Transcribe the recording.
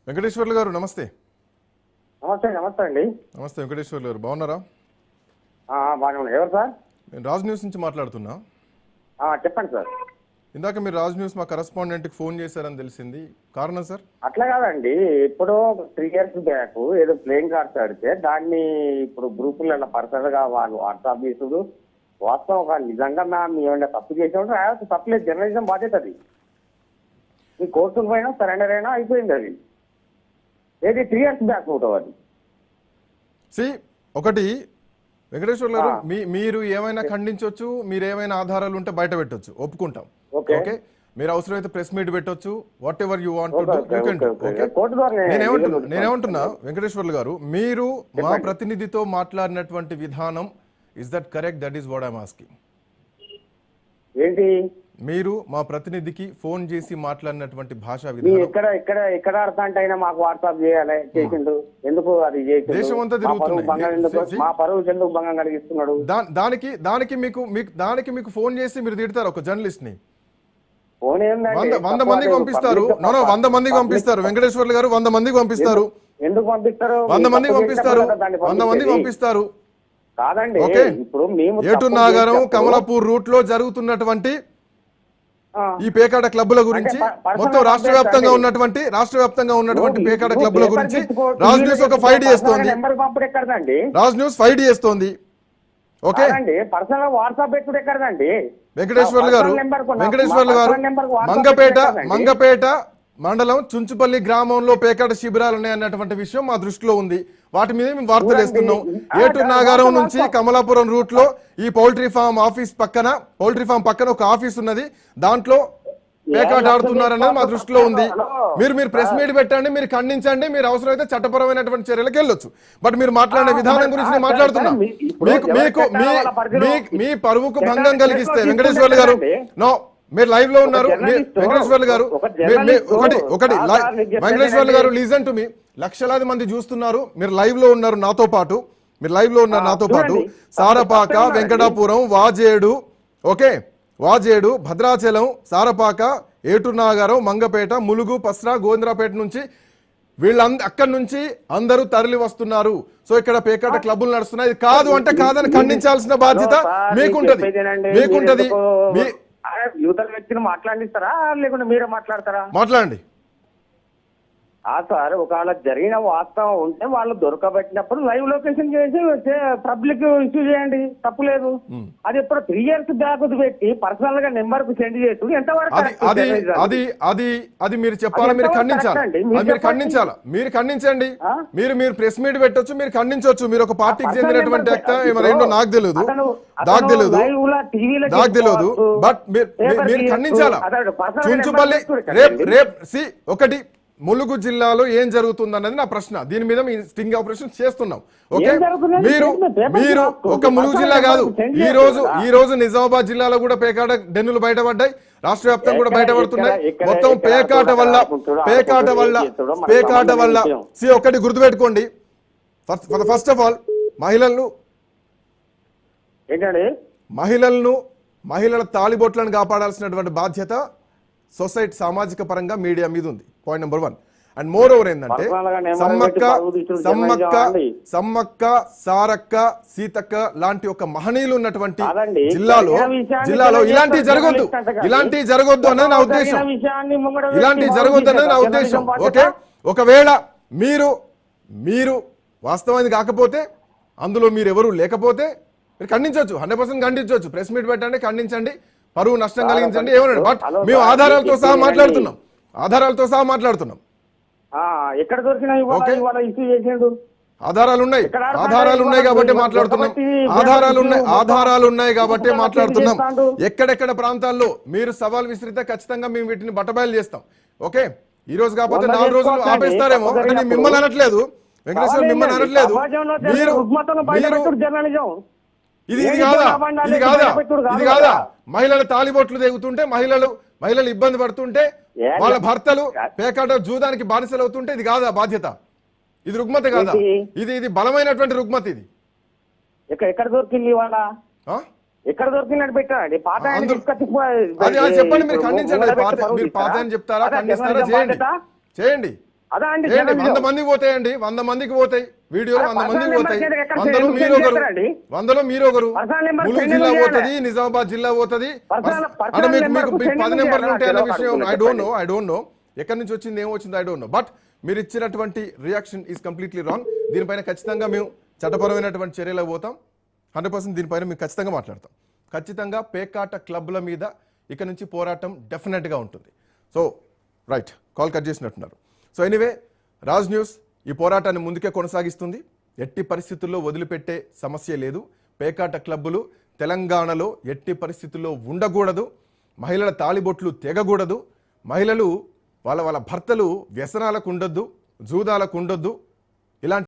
వెంకటేశ్వర్లు గారు నమస్తే. నమస్తే నమస్తే అండి. నమస్తే వెంకటేశ్వర్లు గారు, బాగున్నారా? బాగానే ఉన్నా. ఎవరు సార్? నేను రాజ్ న్యూస్ నుంచి మాట్లాడుతున్నా. చెప్పండి సార్. ఇందాక మీరు రాజ్ న్యూస్ మా కరెస్పాండెంట్కి ఫోన్ చేశారని తెలిసింది, కారణం సార్? అట్లా కాదండి, ఇప్పుడు 3 years బ్యాక్ ఏదో ప్లేయింగ్ కార్డ్స్ ఆడితే దాన్ని ఇప్పుడు గ్రూపులలో పర్సనల్గా వాళ్ళు వాట్సాప్ చేసుడు వాస్తవం నిజంగా మేము ఏమైనా తప్పు చేసేవాడు రావచ్చు, తప్పులేదు, జర్నలిజం బాధ్యత అది. మీ కోర్టుకు పోయినా సరెండర్ అయినా అయిపోయింది. అది ఏది 3 years బ్యాక్ ఫోటో అది. ఒకటి వెంకటేశ్వర్లు గారు, మీరు ఏమైనా ఖండించవచ్చు, మీరు ఏమైనా ఆధారాలు ఉంటే బయట పెట్టొచ్చు, ఒప్పుకుంటాం. ఓకే, మీరు అవసరమైతే ప్రెస్ మీట్ పెట్టొచ్చు, what ever you want to do you can do. నేనేమంటున్నా వెంకటేశ్వర్లు గారు, మీరు మా ప్రతినిధితో మాట్లాడినటువంటి విధానం, is that correct? That is what I'm asking. ఏంటి మీరు మా ప్రతినిధికి ఫోన్ చేసి మాట్లాడినటువంటి భాషా విధానం ఎక్కడ అర్థం అంటే అయినా మాకు వాట్సాప్ చేయాలి చేసిండు, ఎందుకు అది దేశం అంతా తిరుగుతుంది, మా పరువు ఎందుకు భంగం కలిగిస్తున్నాడు? దానికి మీకు ఫోన్ చేసి మీరు తిడతారు ఒక జర్నలిస్ట్ ని? ఫోన్ 100 మందికి పంపిస్తారు. 100 మందికి పంపిస్తారు వెంకటేశ్వర్లు గారు, 100 మందికి పంపిస్తారు. ఎందుకు పంపిస్తారు? 100 మందికి పంపిస్తారు, 100 మందికి పంపిస్తారు. కాదండి, ఇప్పుడు మేము ఏటూరు నాగారం కమలాపూర్ రూట్ లో జరుగుతున్నటువంటి ఈ పేకాట క్లబ్ల గురించి, మొత్తం రాష్ట్ర వ్యాప్తంగా ఉన్నటువంటి పేకాట క్లబ్ల గురించి రాజ్ న్యూస్ ఒక ఫైట్ చేస్తోంది. రాజ్ న్యూస్ ఫైట్ చేస్తోంది. ఓకే, పర్సనల్ వాట్సాప్ పెట్టుడు ఎక్కడదండి? వెంకటేశ్వర్లు గారు మంగపేట మండలం చుంచుపల్లి గ్రామంలో పేకాట శిబిరాలు ఉన్నాయన్నటువంటి విషయం మా దృష్టిలో ఉంది. వాటి మీద మేము వార్తలు వేస్తున్నాం. ఏటూరు నాగారం నుంచి కమలాపురం రూట్ లో ఈ పౌల్ట్రీ ఫామ్ పక్కన ఒక ఆఫీస్ ఉన్నది, దాంట్లో పేకాట ఆడుతున్నారన్నది మా దృష్టిలో ఉంది. మీరు ప్రెస్ మీట్ పెట్టండి, మీరు ఖండించండి, మీరు అవసరమైతే చట్టపరమైనటువంటి చర్యలకు వెళ్ళొచ్చు. బట్ మీరు మాట్లాడిన విధానం గురించి నేను మాట్లాడుతున్నా. మీ పరువుకు భంగం కలిగిస్తే వెంకటేశ్వర్లు గారు, నో, మీరు లైవ్ లో ఉన్నారు వెంకటేశ్వర్లు గారు, వెంకటేశ్వర్లు గారు లిజన్ టు మీ. లక్షలాది మంది చూస్తున్నారు, మీరు లైవ్ లో ఉన్నారు నాతో పాటు, సారపాక, వెంకటాపురం, వాజేడు, భద్రాచలం, సారపాక, ఏటూరు నాగారం, మంగపేట, ములుగు, పస్రా, గోవిందరాపేట నుంచి అక్కడి నుంచి అందరూ తరలి వస్తున్నారు. సో ఇక్కడ పేకాట క్లబ్బులు నడుస్తున్నాయి. ఇది కాదు అంటే కాదని ఖండించాల్సిన బాధ్యత మీకుంటది. యువతల వ్యక్తిని మాట్లాడిస్తారా లేకుంటే మీరే మాట్లాడతారా? మాట్లాడండి సార్. ఒకవేళ జరిగిన వాస్తవం ఉంటే వాళ్ళు దొరకబెట్టినప్పుడు లైవ్ లొకేషన్ చేసి పబ్లిక్ ఇష్యూ చేయండి, తప్పులేదు. అది ఎప్పుడు 3 years బ్యాక్ పెట్టి పర్సనల్ గా నెంబర్ కు సెండ్ చేసి ఎంతవరకు అది మీరు చెప్పాలి, మీరు ఖండించండి. మీరు ప్రెస్ మీట్ పెట్టొచ్చు, మీరు ఖండించవచ్చు. మీరు ఒక పార్టీకి చెందినటువంటి ఏంటో నాకు తెలియదు, బట్ మీరు ఖండించాలా. చుంచుపల్లి ఒకటి ములుగు జిల్లాలో ఏం జరుగుతుందన్నది నా ప్రశ్న. దీని మీద మీ స్టింగ్ ఆపరేషన్ చేస్తున్నాం. ఓకే, మీరు ఒక ములుగు జిల్లా కాదు, ఈ రోజు నిజామాబాద్ జిల్లాలో కూడా పేకాట డెన్నులు బయటపడ్డాయి, రాష్ట్ర వ్యాప్తంగా కూడా బయటపడుతున్నాయి. మొత్తం పేకాట వల్ల ఒకటి గుర్తుపెట్టుకోండి, ఫస్ట్ ఆఫ్ ఆల్ మహిళల తాళిబొట్లను కాపాడాల్సినటువంటి బాధ్యత సొసైటీ సామాజిక పరంగా మీడియా మీద ఉంది. Point number 1. And more over ఏంటంటే సమ్మక్క, సారక్క, సీతక్క లాంటి ఒక మహనీయులు ఉన్నటువంటి జిల్లాలో ఇలాంటివి జరగొద్దు అన్నది నా ఉద్దేశం. ఓకే, ఒకవేళ మీరు వాస్తవానికి కాకపోతే, అందులో మీరు ఎవరు లేకపోతే మీరు ఖండించవచ్చు, 100% ఖండించవచ్చు. ప్రెస్ మీట్ పెట్టండి, ఖండించండి, పరువు నష్టం కలిగించండి, ఏమన్నాడు. బట్ మేము ఆధారాలతో సహా మాట్లాడుతున్నాం. ఎక్కడ దొరికినా ఆధారాలు ఉన్నాయి కాబట్టి మాట్లాడుతున్నాం. ఎక్కడెక్కడ ప్రాంతాల్లో మీరు సవాల్ విసిరితే ఖచ్చితంగా మేము వీటిని బట్టబయలు చేస్తాం. ఓకే, ఈ రోజు కాకపోతే 4 రోజులు ఆపేస్తారేమో. అంటే మిమ్మల్ని అనట్లేదు వెంకటేశ్వర, మిమ్మల్ని అనట్లేదు. ఇది కాదా మహిళల తాలిబొట్లు తెగుతుంటే, మహిళలు ఇబ్బంది పడుతుంటే, వాళ్ళ భర్తలు పేకాట జూదానికి బానిసలు అవుతుంటే ఇది కాదా బాధ్యత? ఇది రుగ్మత కాదా? ఇది బలమైనటువంటి రుగ్మత. ఇది ఎక్కడ దొరికింది, ఎక్కడ దొరికినట్టు పెట్టండి. చెప్పండి, మీరు ఖండించండి. మీరు పాత అని చెప్తారా, ఖండిస్తారా? చేయండి. అదా అండి ఏంటి 100 మందికి పోతాయండి, 100 మందికి పోతాయి వీడియోలు, 100 మందికి పోతాయి. 100లో మీరు ఒకరు, 100లో మీరు ఒకరు. ములుగు జిల్లా పోతుంది, నిజామాబాద్ జిల్లా పోతుంది. అంటే మీకు 10 నెంబర్లు ఉంటాయి అన్న విషయం ఐ డోంట్ నో ఎక్కడి నుంచి వచ్చింది, ఏమొచ్చింది ఐ డోంట్ నో. బట్ మీరు ఇచ్చినటువంటి రియాక్షన్ ఈజ్ కంప్లీట్లీ రాంగ్. దీనిపైన ఖచ్చితంగా మేము చట్టపరమైనటువంటి చర్యలకు పోతాం. 100% దీనిపైన మేము ఖచ్చితంగా మాట్లాడతాం. ఖచ్చితంగా పేకాట క్లబ్ల మీద ఇక నుంచి పోరాటం డెఫినెట్గా ఉంటుంది. సో రైట్, కాల్ కట్ చేసినట్టున్నారు. సో ఎనీవే, రాజ్ న్యూస్ ఈ పోరాటాన్ని ముందుకే కొనసాగిస్తుంది. ఎట్టి పరిస్థితుల్లో వదిలిపెట్టే సమస్య లేదు. పేకాట క్లబ్బులు తెలంగాణలో ఎట్టి పరిస్థితుల్లో ఉండకూడదు. మహిళల తాళిబొట్లు తెగకూడదు. మహిళలు వాళ్ళ భర్తలు వ్యసనాలకు ఉండొద్దు, జూదాలకు ఉండొద్దు. ఇలాంటి